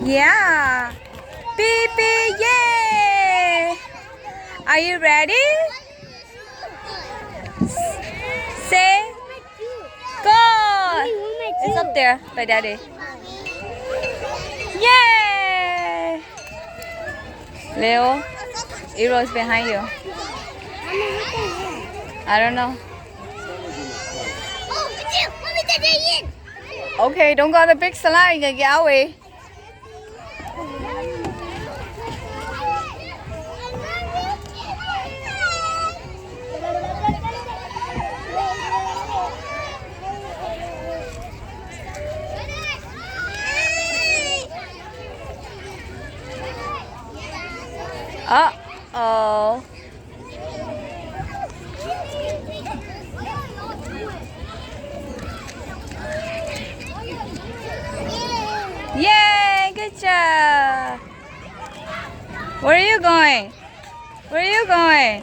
Yeah. Beep, beep, yay! Are you ready? Say go! It's up there by Daddy. Yay! Leo, Eero is behind you. I don't know. Okay, don't go on the big slide. You're gonna get our way. Uh-oh. Yay, good job. Where are you going? Where are you going?